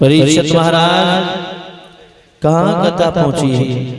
परीक्षित महाराज कहाँ कथा पहुंची है?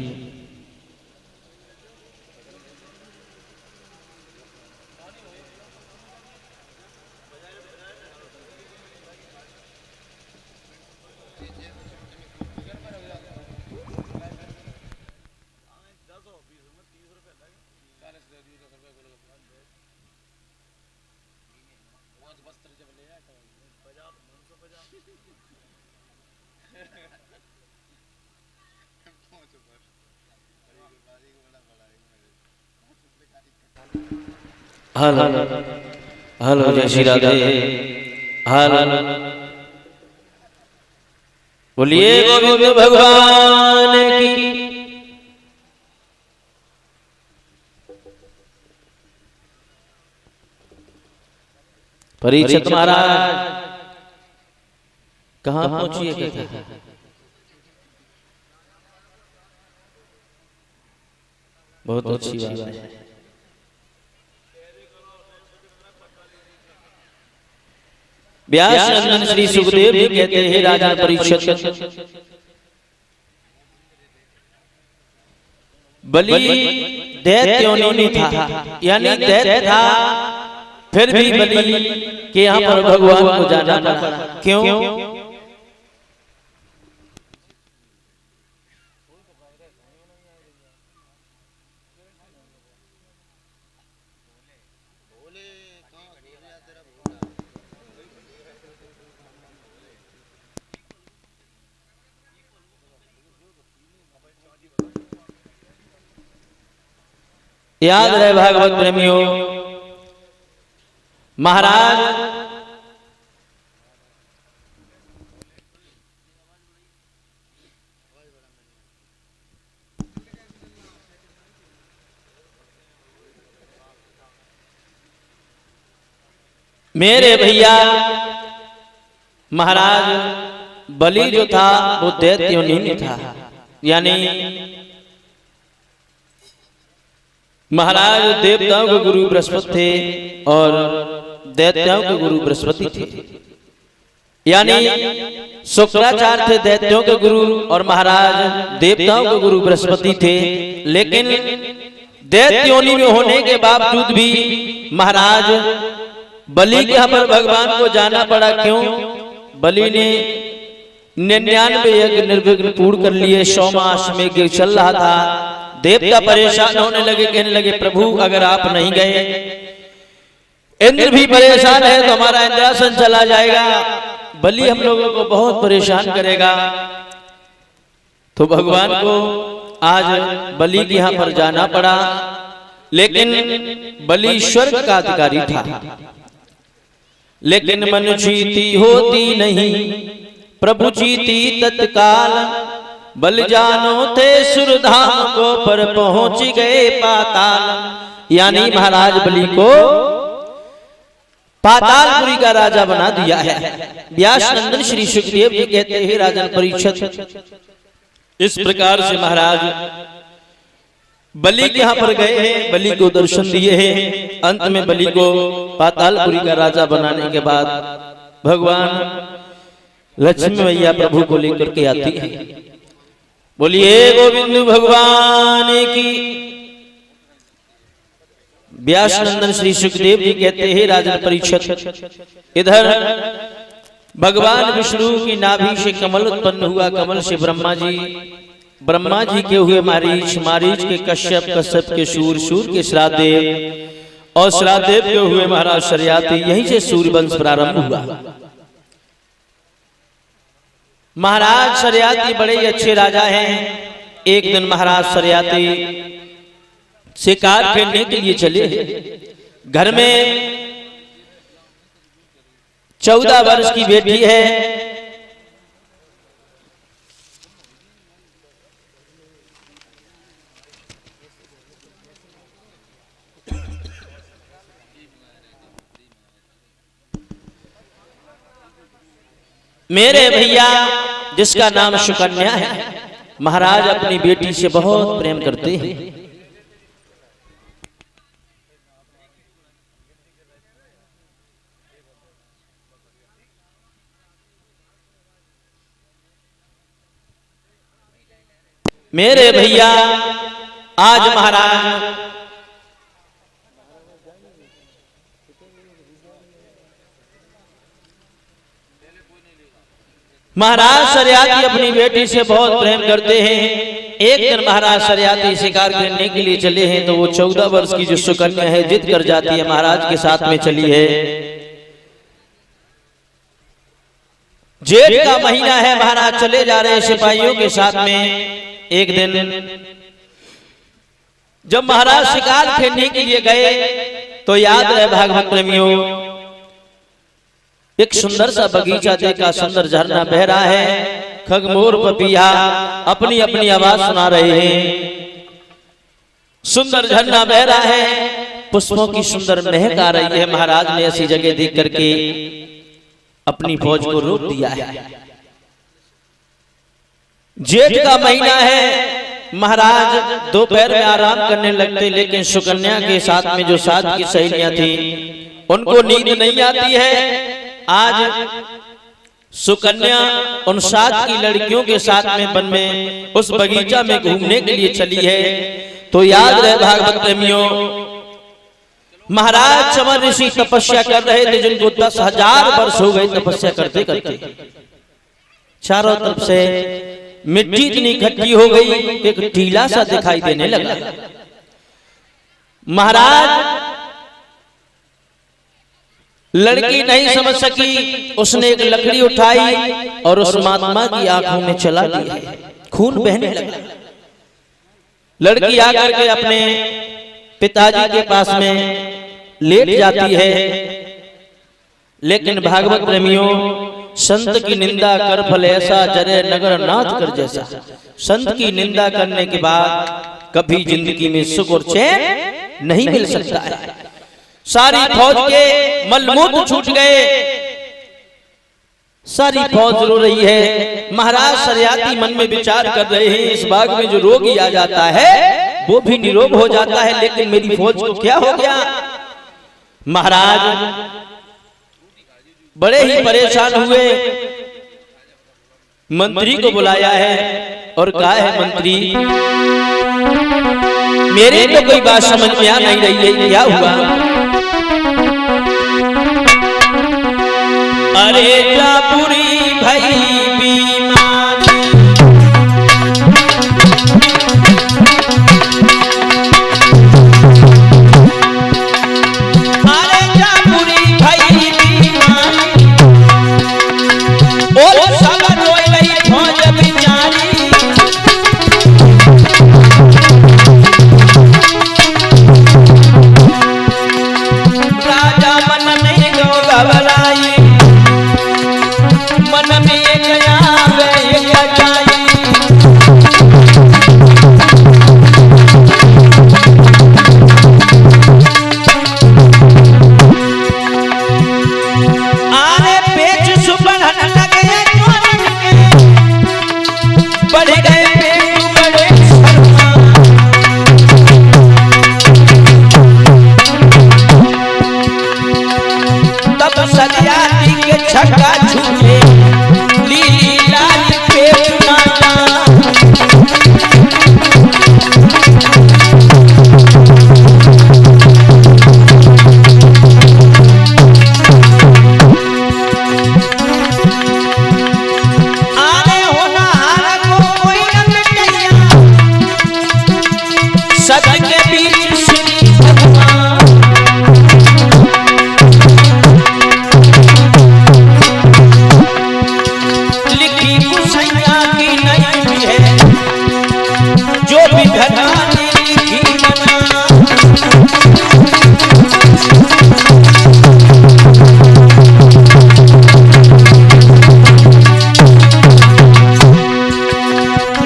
हेलो हेलो, जय श्री राधे। हेलो, बोलिए गोविंद भगवान की। परीक्षित महाराज कहाँ पहुंचिए कथा? बहुत अच्छी बात है। व्यास नंदन श्री सुखदेव जी कहते हैं, राजा परीक्षित, बलि दैत्य योनि था, यानी दैत्य था, फिर भी बलि के यहाँ पर भगवान को जाना पड़ा। क्यों? याद रहे भागवत प्रेमियों, महाराज मेरे भैया महाराज बलि जो था वो दैत्य योनि में था, यानी महाराज देवताओं के गुरु बृहस्पति थे और दैत्यों के गुरु बृहस्पति थे, यानी शुक्राचार्य थे दैत्यों के गुरु और महाराज देवताओं के गुरु बृहस्पति थे। लेकिन दैत्य योनि में होने के बावजूद भी महाराज बलि के यहाँ पर भगवान को जाना पड़ा। क्यों? बलि ने 99 यज्ञ निर्विघ्न पूर्ण कर लिए। 100 मास में यज्ञ चल रहा था। देवता परेशान होने लगे, कहने लगे प्रभु अगर आप नहीं गए, इंद्र भी परेशान है तो हमारा इंद्रासन चला जाएगा, बलि हम लोगों को बहुत परेशान करेगा। तो भगवान को आज बलि के यहाँ पर जाना पड़ा। लेकिन बलि स्वर्ग का अधिकारी था, लेकिन मन जीती होती नहीं, प्रभु जीती तत्काल, बल जानो थे सुरधाम को पर पहुंच गए पाताल। यानी महाराज बलि को पातालपुरी का राजा बना दिया है। व्यास नंदन श्री सुखदेव जी कहते हैं, राजन परीक्षित इस प्रकार से महाराज बलि के यहाँ पर गए हैं, बलि को दर्शन दिए हैं। अंत में बलि को पातालपुरी का राजा बनाने के बाद भगवान लक्ष्मी मैया प्रभु को लेकर के आती है। बोलिए गोविंद भगवान की। व्यास नंदन श्री सुखदेव जी कहते हैं, राजन परीक्षित इधर भगवान विष्णु की नाभि से कमल उत्पन्न हुआ, कमल से ब्रह्मा जी के हुए मारीच, मारीच के कश्यप, कश्यप के सूर, सूर के श्राद्धदेव और श्राद्धदेव के हुए महाराज शर्याती। यहीं से सूर्यवंश प्रारंभ हुआ। महाराज शर्याती बड़े ही अच्छे राजा हैं। एक दिन महाराज शर्याती शिकार खेलने के लिए चले। घर में 14 वर्ष की बेटी है। मेरे भैया जिसका नाम सुकन्या है, महाराज अपनी बेटी से बहुत प्रेम करते हैं। मेरे भैया आज महाराज सरियाती अपनी बेटी से बहुत प्रेम करते हैं। एक दिन महाराज सरियाती शिकार करने के लिए चले हैं तो वो 14 वर्ष की जो सुकन्या है जिद कर जाती है, महाराज के साथ में चली है। जेठ का महीना है, महाराज चले जा रहे सिपाहियों के साथ में। एक दिन जब महाराज शिकार खेलने के लिए गए तो याद है भागवत प्रेमियों, एक सुंदर सा बगीचा देखा, सुंदर झरना बह रहा है, खगमोर पपिया अपनी अपनी आवाज सुना रहे हैं। सुंदर झरना बह रहा है, पुष्पों की सुंदर महक आ रही है। महाराज ने ऐसी जगह देख करके अपनी फौज को रोक दिया है। जेठ का महीना है, महाराज दोपहर में आराम करने लगते, लेकिन सुकन्या के साथ में जो साथ की सहेलियां थी उनको नींद नहीं आती है। आज सुकन्या उन 7 की लड़कियों के साथ में वन में उस बगीचा में घूमने के लिए चली है। तो याद रहे भागवत प्रेमियों, महाराज चमन ऋषि तपस्या कर रहे थे, जिनको 10,000 वर्ष हो गए तपस्या करते करते। चारों तरफ से मिट्टी इतनी इकट्ठी हो गई, एक टीला सा दिखाई देने लगा। महाराज लड़की नहीं समझ सकी, उसने एक लकड़ी उठाई और उस महात्मा की आंखों में चला दिया, खून बहने लगा। लड़की आकर के अपने पिताजी के पास में लेट जाती है। लेकिन भागवत प्रेमियों, संत की निंदा कर फल ऐसा, जरे नगर नाथ कर जैसा। संत की निंदा करने के बाद कभी जिंदगी में सुख और चैन नहीं मिल सकता है। सारी फौज के मलमूत्र छूट गए, सारी फौज रो रही है। महाराज सरियाती मन में विचार कर रहे हैं, इस बाग में जो रोगी आ जाता है वो भी निरोग हो जाता है, लेकिन मेरी फौज को क्या हो गया। महाराज बड़े ही परेशान हुए, मंत्री को बुलाया है और कहा है, मंत्री मेरे तो कोई बात समझ में आ नहीं रही है, क्या हुआ। अरे जापुरी भाई बीमारी, अरे जापुरी भाई बीमारी, और सब रोए गई फौज बेचारी। राजा मन में जो घबराई, मन में गया जाई। आरे पेच सुबह लगे बढ़ गए पेट बड़े तब सरियाती के छक्का छूटे, लीली लाल पेट नाचा। आने होना हार को कोई न मिटैया, सच के बीच श्री भगवान। लिखी कुसैया की नहीं है, जो भी घटाने लिखी मना।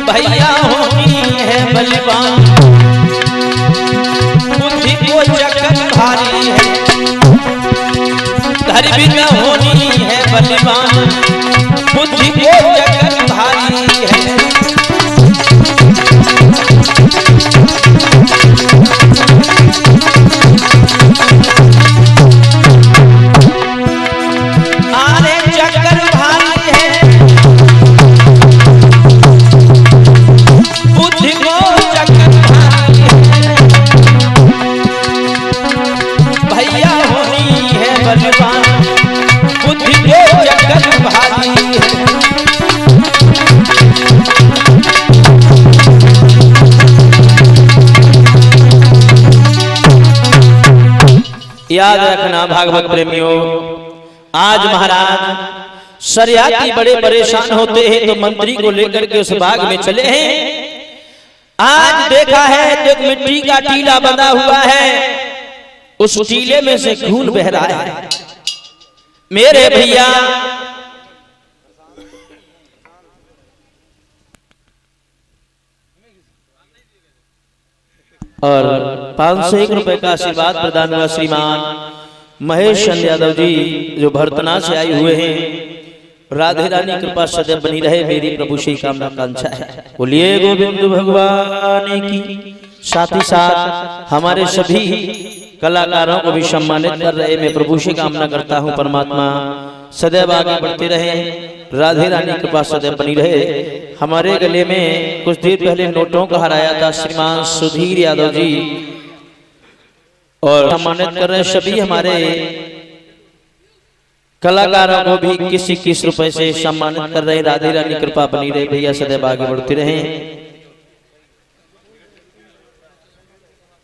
भैया होनी है बलवान, बुद्धि को चक्कर भारी है। धर्मिका होनी है बलवान, बुद्धि को चक्कर भारी है। आरे चक्कर भारी है, बुद्धि याद रखना भागवत प्रेमियों, आज महाराज शरियाती बड़े परेशान होते हैं तो मंत्री को लेकर के उस बाग में चले हैं। आज देखा है तो एक मिट्टी का टीला बना हुआ है, उस टीले में से खून बह रहा है। मेरे भैया और 501 रुपए का आशीर्वाद प्रदान हुआ श्रीमान महेश चंद्र यादव जी जो भरतना से आए हुए हैं। राधे रानी कृपा सदैव बनी रहे, मेरी प्रभु से कामना कांक्षा है। बोलिए गोविंद भगवान की। साथ ही साथ हमारे सभी कलाकारों को भी सम्मानित कर रहे, मैं प्रभु से कामना करता हूँ परमात्मा सदैव आगे बढ़ते रहे, राधे रानी कृपा सदैव बनी रहे। हमारे गले में कुछ देर पहले नोटों का हराया था श्रीमान सुधीर यादव जी, और सम्मानित कर रहे सभी हमारे कलाकारों को भी किस रुपए से सम्मानित कर रहे। राधे रानी कृपा बनी रहे, भैया सदैव आगे बढ़ते रहे।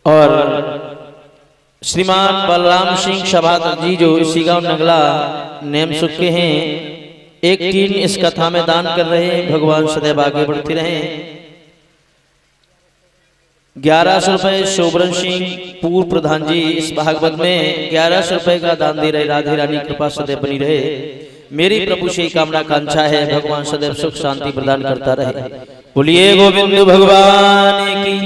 और श्रीमान बलराम सिंह सभासद जी जो इसी गांव नगला नेम सुख के हैं, एक टीम इस कथा में दान कर रहे हैं, भगवान सदैव आगे बढ़ते रहे। 1100 रुपए शोभरन सिंह पूर्व प्रधान जी इस भागवत में 1100 रुपए का दान दे रहे। राधे रानी कृपा सदैव बनी रहे, मेरी प्रभु से कामना कांक्षा है, भगवान सदैव सुख शांति प्रदान करता रहे। बोलिए गोविंद भगवान की।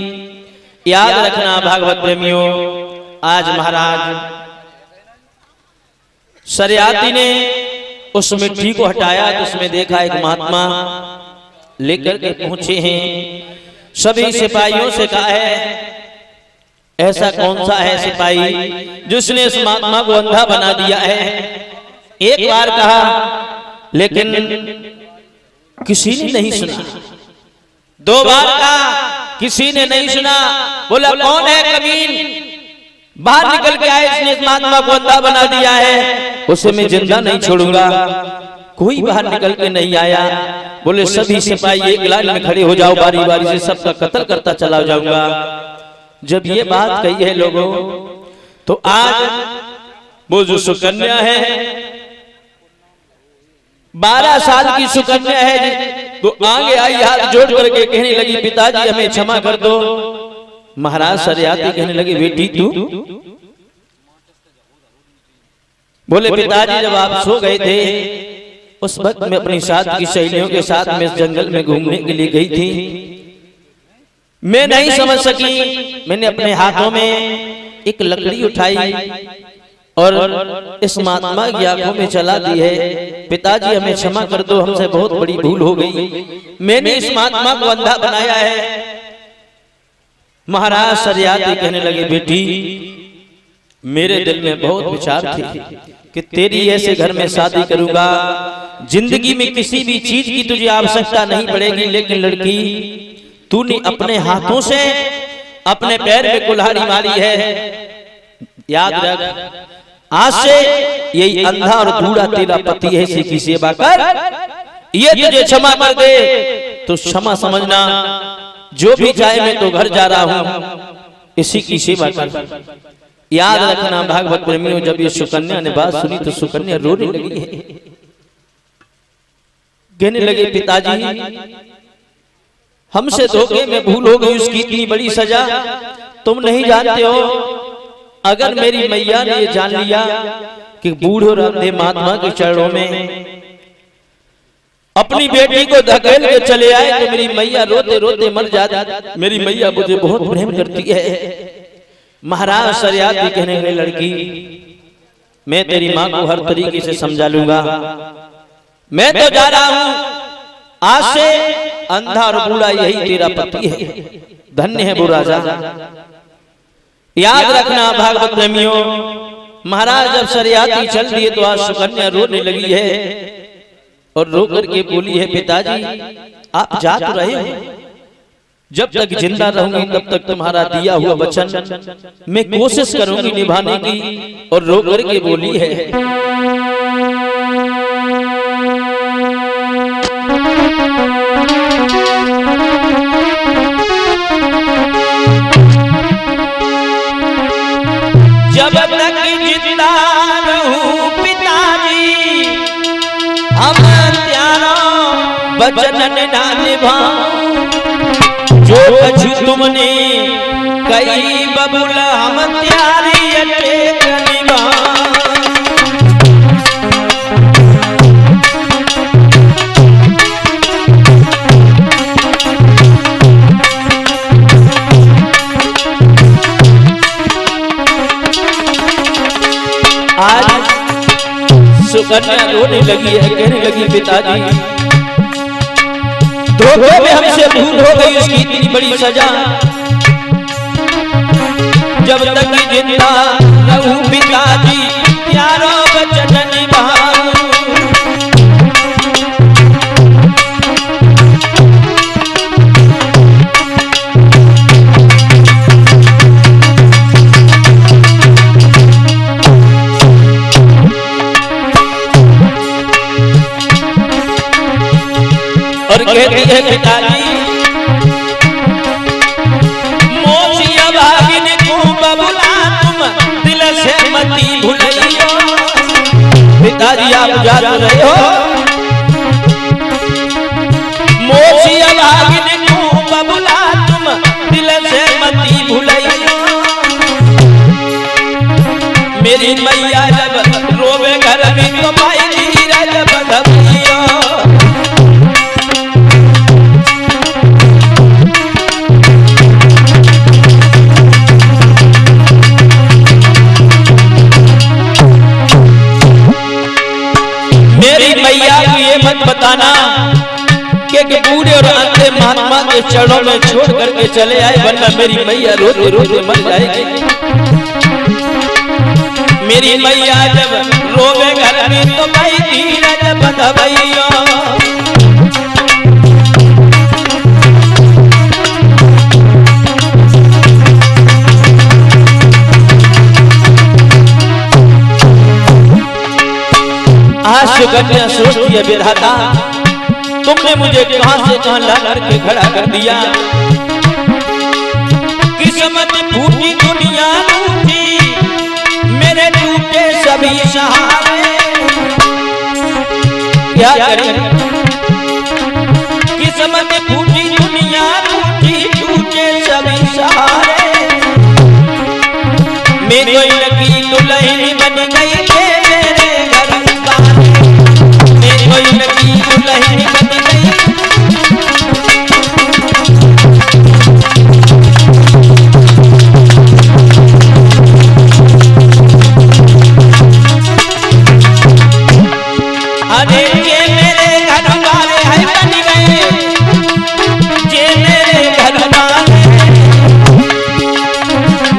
याद रखना भागवत प्रेमियों, आज महाराज शरियाती ने उस मिट्टी को हटाया तो उसमें देखा एक महात्मा लेकर के पहुंचे हैं। सभी सिपाहियों से कहा है ऐसा कौन सा है सिपाही जिसने इस महात्मा को अंधा बना दिया है। एक बार कहा लेकिन किसी ने नहीं सुना, 2 बार कहा किसी ने नहीं सुना। बोला कौन है कमीन, बाहर निकल के आए, इसने इस महात्मा को अंधा बना दिया है, उसे मैं जिंदा नहीं छोड़ूंगा। कोई बाहर निकल के नहीं आया। बोले सभी सिपाही एक लाइन में खड़े हो जाओ, बारी बारी से सबका कत्ल करता चला जाऊंगा। जब ये बात कही है लोगों, तो आज वो जो सुकन्या है 12 साल की सुकन्या है, तो आगे आई हाथ जोड़ करके कहने लगी पिताजी हमें क्षमा कर दो। महाराज शरियाती कहने लगे बेटी तू। बोले पिताजी जब आप सो गए थे उस वक्त मैं अपनी साथ की सहेलियों के साथ में इस जंगल में घूमने के लिए गई थी, मैं नहीं समझ सकी। मैंने अपने हाथों में एक लकड़ी उठाई और इस महात्मा की आंखों में चला दी है। पिताजी हमें क्षमा कर दो, हमसे बहुत बड़ी भूल हो गई, मैंने इस महात्मा को अंधा बनाया है। महाराज शरियाती कहने लगे बेटी मेरे दिल में बहुत विचार थे कि तेरी ऐसे घर में शादी करूंगा, जिंदगी में किसी भी चीज की तुझे आवश्यकता नहीं पड़ेगी, लेकिन लड़की तूने अपने हाथों से अपने पैर में कुल्हाड़ी मारी है। याद रख आज से यही अंधा और बूढ़ा तेरा पति है, इसी की सेवा कर, ये तुझे क्षमा कर दे तो क्षमा समझना, जो भी चाहे मैं तो घर जा रहा हूं, इसी की सेवा कर। याद रखना भागवत प्रेमियों, जब ये सुकन्या ने बात सुनी तो सुकन्या रोने लगी है, कहने लगे पिताजी हमसे धोखे में भूल हो गई, उसकी इतनी बड़ी सजा तुम नहीं जानते हो। अगर मेरी मैया ने ये जान लिया कि बूढ़े और अंधे महात्मा के चरणों में अपनी बेटी को धकेल के चले आए तो मेरी मैया रोते रोते मर जाती। मेरी मैया मुझे बहुत प्रेम करती है। महाराज शरियाती कहने लगे लड़की मैं तेरी माँ को हर तरीके से समझा लूंगा, मैं तो जा रहा हूं, आज से अंधा और बूढ़ा यही तेरा पति है, धन्य है वो राजा। याद रखना भागवत प्रेमियों, महाराज जब शरियाती चल दिए तो आज सुकन्या रोने लगी है और रो करके बोली है पिताजी आप जा तो रहे हो, जब तक जिंदा रहूंगी तब तक तुम्हारा दिया हुआ वचन मैं कोशिश करूंगी निभाने की। और रो करके बोली है जब तक वचन ना निभाऊं, जो कछु तुमने कई बबुला हम त्यारी अटेक निभाऊं। आज सुकन्या रोने लगी है, कहने लगी पिताजी धोखे में हमसे भूल हो गई, उसकी इतनी बड़ी सजा। जब तक जिंदा रहूं पिताजी प्यारा वचन निभाऊं। और कहती है पिताजी मोचिया भागिन को बबुला तुम दिल से मती भूलियो। पिताजी आप जा रहे हो, मोचिया भागिन को बबुला तुम दिल से मती भूलियो। मेरी मैया जब रोवे घर में तो भाई धीरज बंधवियो। बताना कि बूढ़े और अंधे महात्मा के चरणों में छोड़ करके चले आए, वरना मेरी मैया रोते रोते मर जाएगी। मेरी मैया जब रोवे घर में तो भाई धीरज बंधवियो। आज सुकन्या सोचती है विधाता तुमने मुझे कहां से कहां ला करके खड़ा कर दिया। किस्मत फूटी दुनिया रूठी, मेरे टूटे सभी सहारे। क्या करें किस्मत फूटी दुनिया रूठी, टूटे सभी सहारे। मैं कोई लगी दुल्हन बन गई मेरे घर कोई लगी दुल्हन बन गई। अरे ये मेरे घर वाले है बन गए, ये मेरे घर वाले।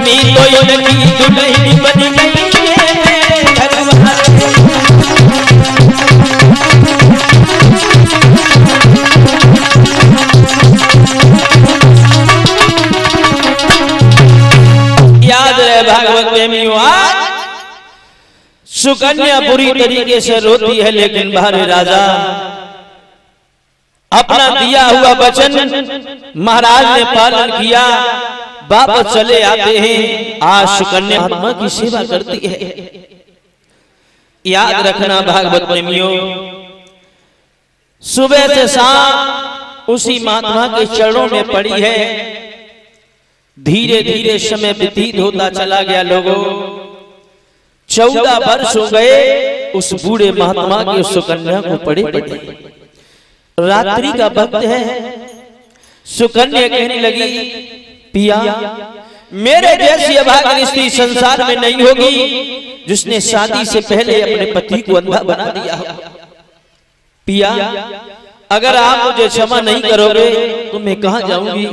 मैं कोई लगी दुल्हन बन गई ये मेरे घर वाले। भागवत प्रेमियों आज सुकन्या बुरी तरीके से रोती है, लेकिन बाहर राजा अपना दिया हुआ वचन महाराज ने पालन किया, वापस चले आते हैं। आज सुकन्या महात्मा की सेवा करती है। याद रखना भागवत प्रेमियों, सुबह से शाम उसी महात्मा के चरणों में पड़ी है। धीरे धीरे समय व्यतीत होता चला गया। लोगों 14 वर्ष हो गए उस बूढ़े महात्मा के उस सुकन्या को पड़े पड़े। रात्रि का वक्त है, सुकन्या कहने लगी पिया मेरे जैसी अभागन स्त्री संसार में नहीं होगी जिसने शादी से पहले अपने पति को अंधा बना दिया। पिया अगर आप मुझे क्षमा नहीं करोगे तो मैं कहां जाऊंगी।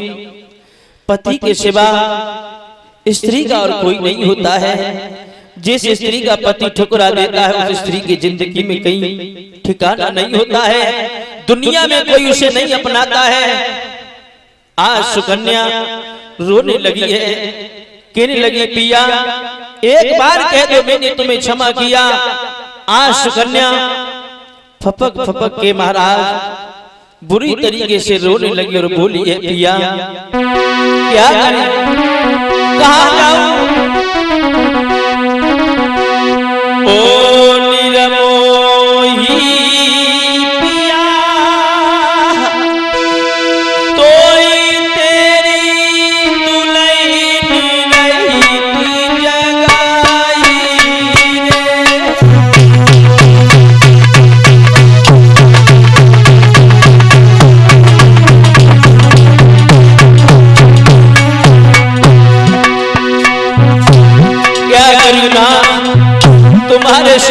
पति के सिवा स्त्री का और कोई नहीं होता है। जिस स्त्री का पति ठुकरा देता है उस स्त्री की जिंदगी में कहीं ठिकाना नहीं होता है, दुनिया में कोई उसे नहीं अपनाता है। आज सुकन्या रोने लगी है, कहने लगी पिया एक बार कह दो मैंने तुम्हें क्षमा किया। आज सुकन्या फपक फपक के महाराज बुरी तरीके से रोने लगी और बोली है पिया क्या करें, कहां जाऊं। ओ निरमोही पिया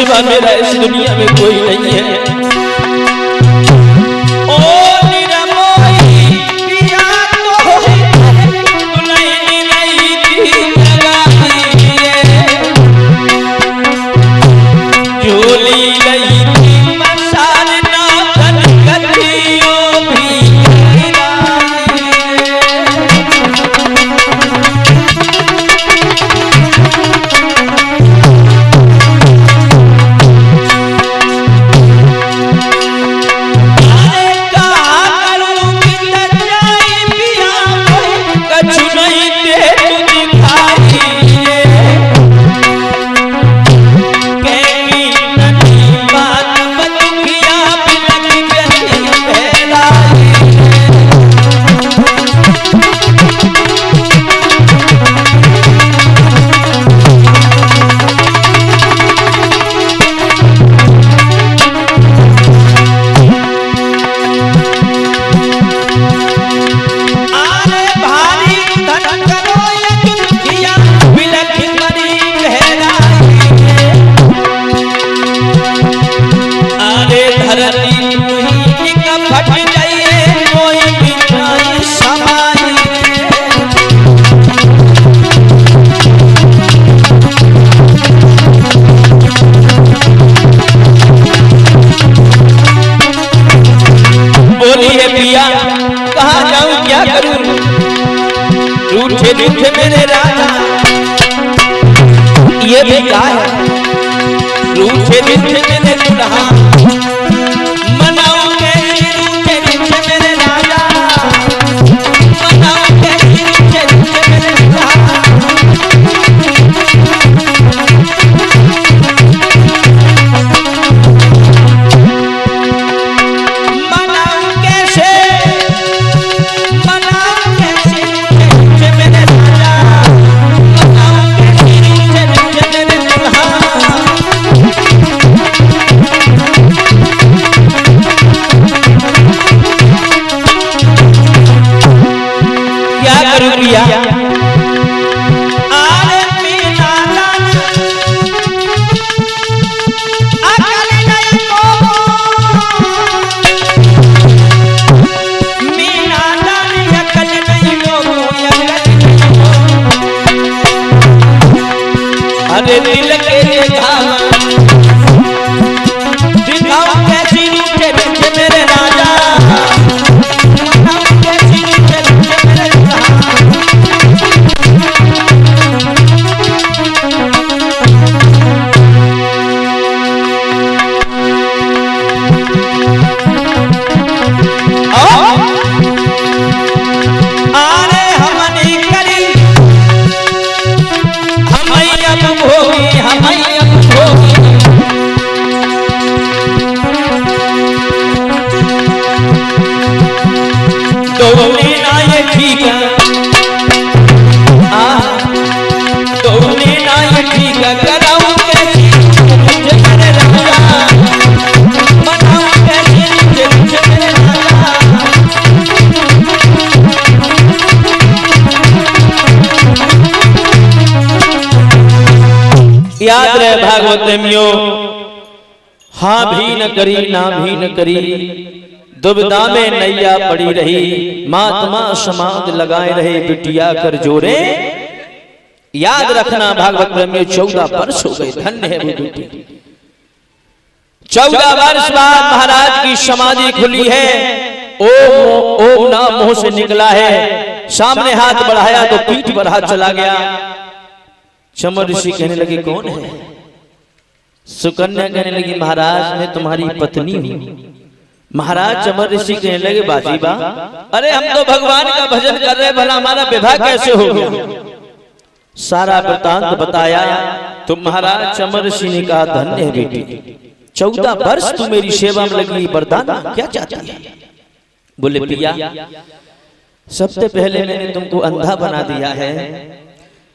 सिवा मेरा इस दुनिया में कोई नहीं है। ओ निरमोही पिया तो दुल्हन नहीं थी लगाई रे, झोली नहीं थी मसाल ना कनकतियों भी रूठे रूठे मेरे राजा, ये भी क्या है? रूठे रूठे मेरे दुल्हा, मनाओ कैसे रूठे रूठे मेरे राजा, मनाओ कैसे रूठे रूठे मेरे दुल्हा। अरे दिल के घाव दिखाओ कैसी रूठे रूठे मेरे राजा, दिखाओ कैसी रूठे रूठे मेरे अरे हमनी करी याद रहे भागवत मियो, हाँ भी न करी ना भी न करी, दुविधा में नैया पड़ी रही, महात्मा समाध लगाए रहे बिटिया कर जोरे। याद रखना भागवत में 14 वर्ष हो गए, धन्य है वो बेटी। 14 वर्ष बाद महाराज की समाधि खुली है, ओम नाम मुंह से निकला है, सामने हाथ बढ़ाया तो पीठ पर हाथ चला गया। चमर ऋषि कहने लगे कौन है? सुकन्या कहने लगी महाराज मैं तुम्हारी पत्नी हूँ। महाराज चमर ऋषि कहने लगे बाजीबा, अरे हम तो भगवान का भजन कर रहे, भला हमारा विवाह कैसे हो गया? सारा वृतांत बताया तो महाराज चमर ऋषि ने कहा धन्य है बेटी, 14 वर्ष तू मेरी सेवा में लगी, वरदान क्या चाहती है? बोले पिया सबसे पहले मैंने तुमको अंधा बना दिया है,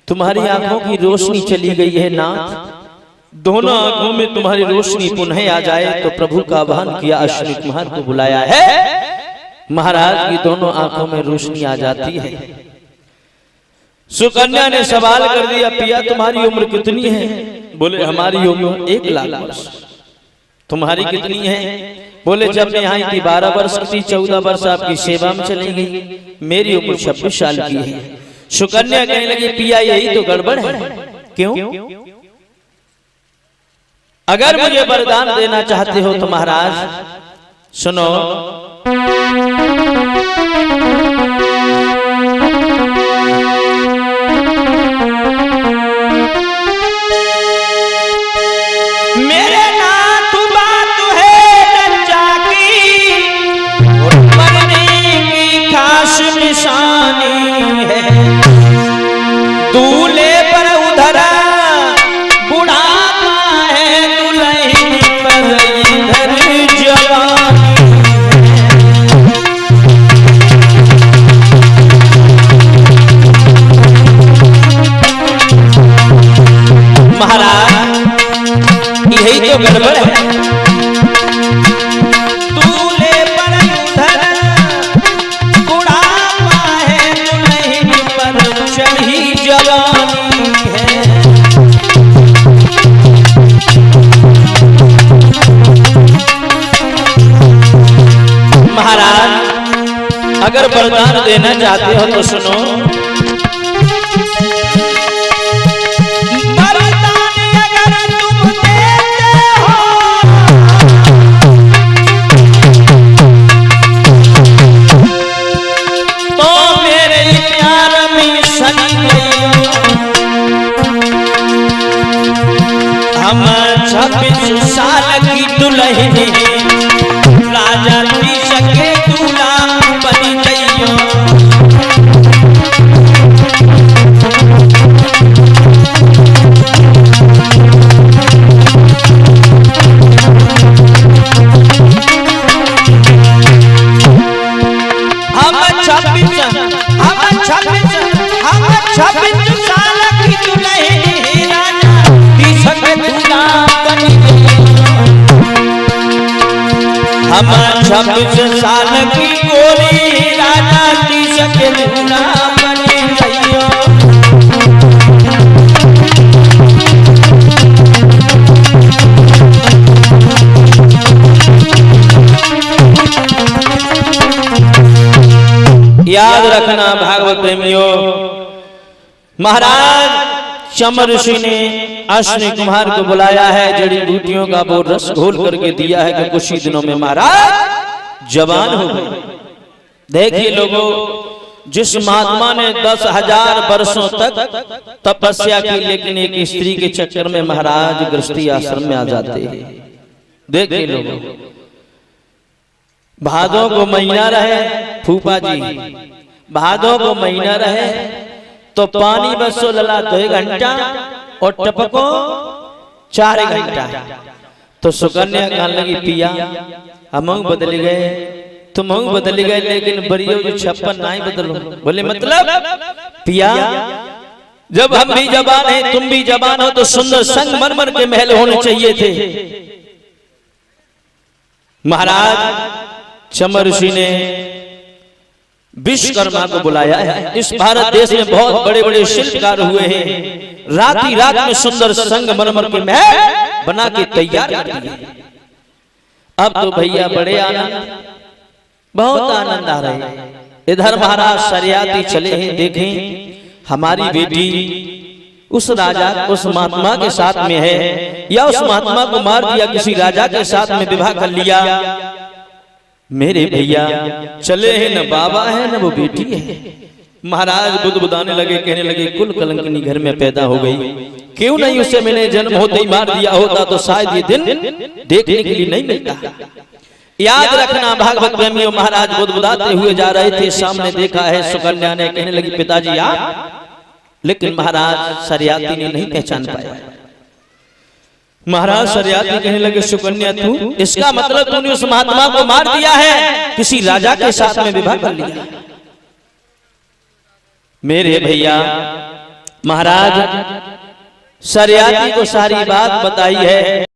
तुम्हारी आंखों की रोशनी चली गई है नाथ, दोनों आंखों में तुम्हारी रोशनी पुनः आ जाए तो प्रभु का आह्वान किया, अश्विनी कुमार को बुलाया है, महाराज की दोनों आंखों में रोशनी आ जाती है। सुकन्या ने सवाल कर दिया पिया तुम्हारी उम्र कितनी है? बोले हमारी उम्र 1 लाख वर्ष। तुम्हारी कितनी है? बोले जब मैं यहाँ की 12 वर्ष की 14 वर्ष आपकी सेवा में चली गई, मेरी उम्र 26 साल की है। सुकन्या कहने लगी पिया यही तो गड़बड़ है। क्यों? अगर मुझे वरदान देना चाहते हो तो महाराज सुनो, मेरे नाथ बात है रज्जा की, मरने की खास निशानी है। दूल्हे पर उधरा बुढ़ापा है, दुल्हन पर इधर जवानी है। महाराज यही तो गड़बड़ है। दूल्हे पर उधर बुढ़ापा है, दुल्हन पर चढ़ी जवानी है। महाराज अगर वरदान देना चाहते हो तो सुनो, हम 26 साल की दुल्हन राजा की सके दूल्हा बन गइयो। हम 26 साल की दुल्हन हम 26 साल की गोरी राजा की सके दूल्हा बन गइयो। याद रखना भागवत प्रेमियों, महाराज चमर ऋषि ने अश्विनी कुमार को बुलाया है, जड़ी बूटियों का वो रस घोल करके दिया है कि कुछ ही दिनों में महाराज जवान हो गए। देखिए लोगों, जिस महात्मा ने 10,000 वर्षों तक तपस्या की, लेकिन एक स्त्री के चक्कर में महाराज गृहस्थी आश्रम में आ जाते हैं। देखिए लोगों, भादों को महीना रहे फूफा जी, भादों को महीना रहे तो पानी बसो लला तो 1 घंटा और टपको 4 घंटा। तो सुकन्या कहने लगी पिया हम बदल गए, तुम बदल गए, लेकिन बरियो जो 56 नहीं बदलो। बोले मतलब पिया जब हम भी जवान हैं तुम भी जवान हो तो सुंदर संगमरमर के महल होने चाहिए थे। महाराज चमर ऋषि ने विश्वकर्मा को बुलाया है। इस भारत देश में बहुत बड़े बड़े शिल्पकार हुए हैं, रात ही रात में सुंदर संगमरमर के महल बना के तैयार कर दिए। अब तो भैया बड़े आनंद, बहुत आनंद आ रहे हैं। इधर महाराज सरियाती चले हैं, देखें हमारी बेटी उस राजा उस महात्मा के साथ में है, या उस महात्मा को मार दिया, किसी राजा के साथ में विवाह कर लिया। मेरे भैया चले हैं, न बाबा है न वो बेटी है। महाराज बुदबुदाने लगे, कहने लगे कुल कलंकनी घर में पैदा हो गई, क्यों नहीं उससे मैंने जन्म होते ही मार दिया होता तो शायद ये दिन देखने के लिए नहीं मिलता। याद रखना भागवत प्रेमियों, महाराज बुदबुदाते हुए जा रहे थे, सामने देखा है सुकन्या ने, कहने लगी पिताजी आप, लेकिन महाराज सरियाती ने नहीं पहचान पाया। महाराज सरियाती कहने लगे सुकन्या तू, इसका मतलब तूने उस महात्मा को मार दिया है, किसी राजा के साथ में विवाह कर लिया। मेरे भैया महाराज सरियाती को सारी बात बताई है।